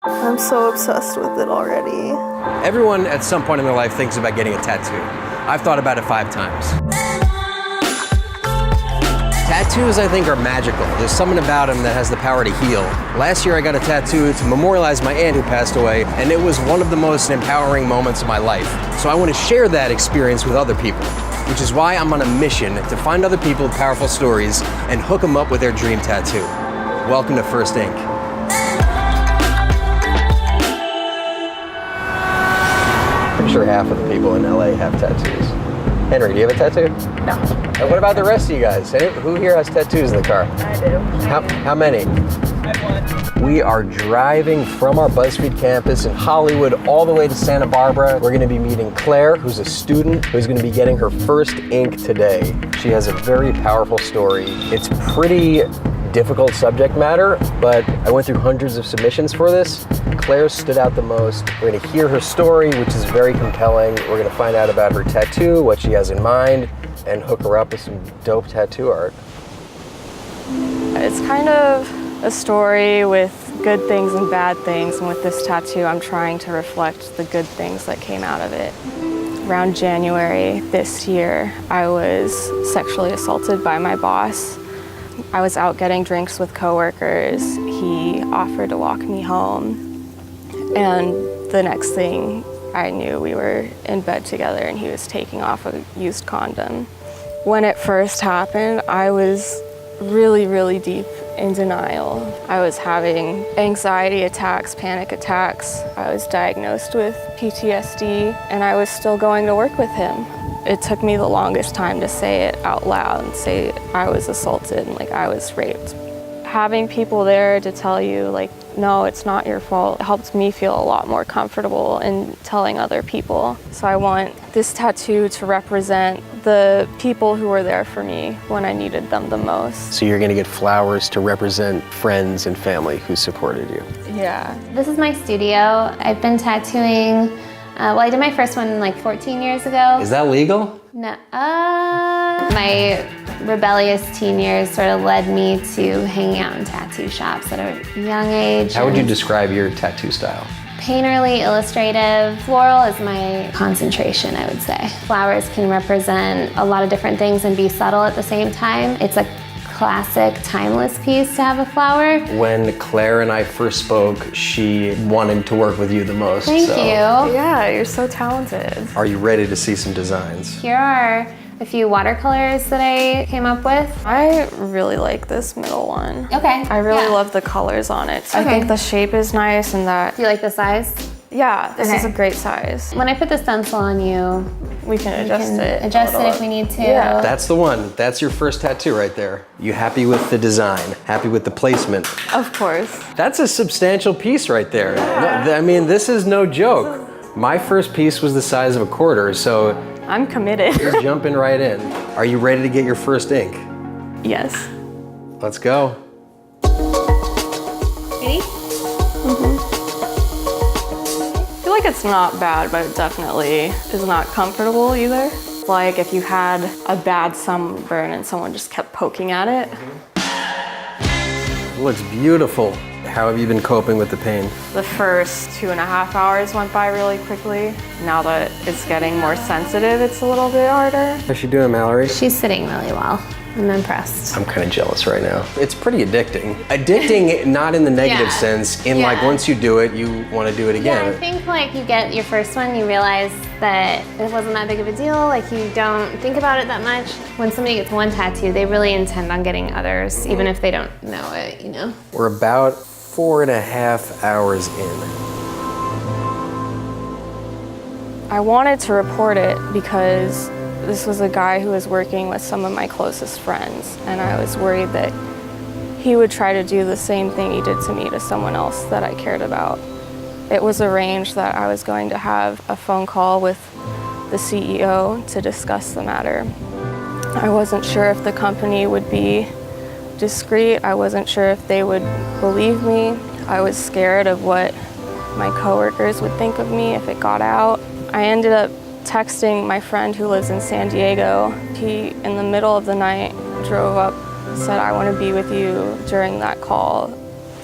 I'm so obsessed with it already. Everyone at some point in their life thinks about getting a tattoo. I've thought about it 5 times. Tattoos, I think, are magical. There's something about them that has the power to heal. Last year I got a tattoo to memorialize my aunt who passed away, and it was one of the most empowering moments of my life. So I want to share that experience with other people, which is why I'm on a mission to find other people with powerful stories and hook them up with their dream tattoo. Welcome to First Ink. I'm sure half of the people in LA have tattoos. Henry, do you have a tattoo? No. And what about the rest of you guys? Who here has tattoos in the car? I do. How many? I have one. We are driving from our BuzzFeed campus in Hollywood all the way to Santa Barbara. We're going to be meeting Claire, who's a student who's going to be getting her first ink today. She has a very powerful story. It's pretty difficult subject matter, but I went through hundreds of submissions for this. Claire stood out the most. We're going to hear her story, which is very compelling. We're going to find out about her tattoo, what she has in mind, and hook her up with some dope tattoo art. It's kind of a story with good things and bad things, and with this tattoo I'm trying to reflect the good things that came out of it. Around January this year, I was sexually assaulted by my boss. I was out getting drinks with coworkers. He offered to walk me home, and the next thing I knew, we were in bed together and he was taking off a used condom. When it first happened, I was really, really deep in denial. I was having anxiety attacks, panic attacks. I was diagnosed with PTSD, and I was still going to work with him. It took me the longest time to say it out loud and say I was assaulted and I was raped. Having people there to tell you no, it's not your fault, helped me feel a lot more comfortable in telling other people. So I want this tattoo to represent the people who were there for me when I needed them the most. So you're going to get flowers to represent friends and family who supported you. Yeah. This is my studio. I've been tattooing, I did my first one 14 years ago. Is that legal? No. My rebellious teen years sort of led me to hanging out in tattoo shops at a young age. How would you describe your tattoo style? Painterly, illustrative. Floral is my concentration, I would say. Flowers can represent a lot of different things and be subtle at the same time. It's a classic, timeless piece to have a flower. When Claire and I first spoke, she wanted to work with you the most. Thank you. Yeah, you're so talented. Are you ready to see some designs? Here are a few watercolors that I came up with. I really like this middle one. Okay. I really love the colors on it. I think the shape is nice and that. Do you like the size? Yeah, this is Okay. a great size. When I put the stencil on you, We can adjust it. adjust it if we need to. Yeah. That's the one. That's your first tattoo right there. You happy with the design? Happy with the placement? Of course. That's a substantial piece right there. No, I mean, this is no joke. My first piece was the size of a quarter, so I'm committed. you're jumping right in. Are you ready to get your first ink? Yes. Let's go. Ready? I feel like it's not bad, but it definitely is not comfortable either. Like if you had a bad sunburn and someone just kept poking at it. It looks beautiful. How have you been coping with the pain? The first 2.5 hours went by really quickly. Now that it's getting more sensitive, it's a little bit harder. How's she doing, Mallory? She's sitting really well. I'm impressed. I'm kind of jealous right now. It's pretty addicting. Addicting, not in the negative Yeah. sense, in Yeah. once you do it, you want to do it Yeah, I again. think you get your first one, you realize that it wasn't that big of a deal, you don't think about it that much. When somebody gets one tattoo, they really intend on getting others, even if they don't know it, We're about 4.5 hours in. I wanted to report it because this was a guy who was working with some of my closest friends, and I was worried that he would try to do the same thing he did to me to someone else that I cared about. It was arranged that I was going to have a phone call with the CEO to discuss the matter. I wasn't sure if the company would be discreet. I wasn't sure if they would believe me. I was scared of what my coworkers would think of me if it got out. I ended up texting my friend who lives in San Diego. He, in the middle of the night, drove up, said, "I want to be with you during that call."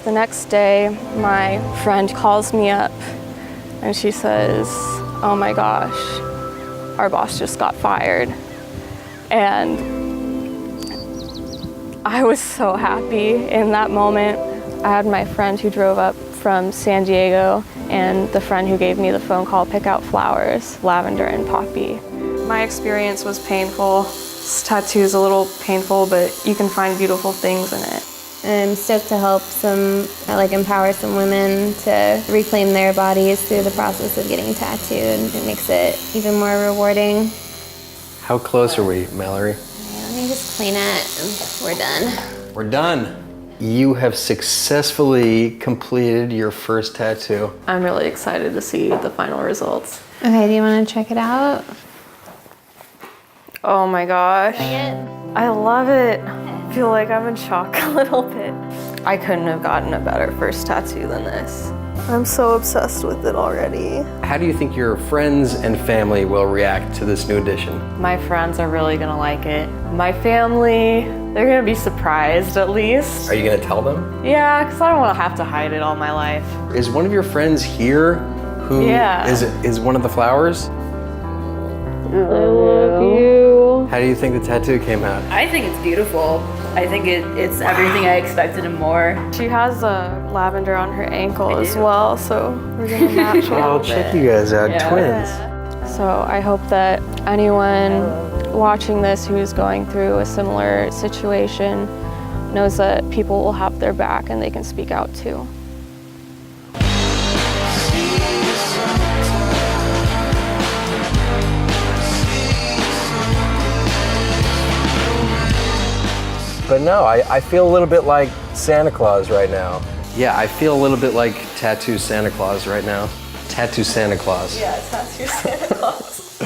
The next day, my friend calls me up and she says, "Oh my gosh, our boss just got fired." And I was so happy in that moment. I had my friend who drove up from San Diego and the friend who gave me the phone call pick out flowers, lavender and poppy. My experience was painful. This tattoo is a little painful, but you can find beautiful things in it. I'm stoked to help empower some women to reclaim their bodies through the process of getting tattooed. It makes it even more rewarding. How close are we, Mallory? Let me just clean it and we're done. We're done. You have successfully completed your first tattoo. I'm really excited to see the final results. Okay, do you want to check it out? Oh my gosh. Like it? I love it. I feel like I'm in shock a little bit. I couldn't have gotten a better first tattoo than this. I'm so obsessed with it already. How do you think your friends and family will react to this new addition? My friends are really gonna like it. My family, they're gonna be surprised at least. Are you gonna tell them? Yeah, because I don't wanna have to hide it all my life. Is one of your friends here who is one of the flowers? I love you. How do you think the tattoo came out? I think it's beautiful. I think it's everything I expected and more. She has a lavender on her ankle as well, so we're gonna match a Oh, little check bit. you guys out, Yeah. twins. So I hope that anyone watching this who's going through a similar situation knows that people will have their back and they can speak out too. But no, I feel a little bit like Santa Claus right now. Yeah, I feel a little bit like Tattoo Santa Claus right now. Tattoo Santa Claus. Yeah, tattoo Santa Claus.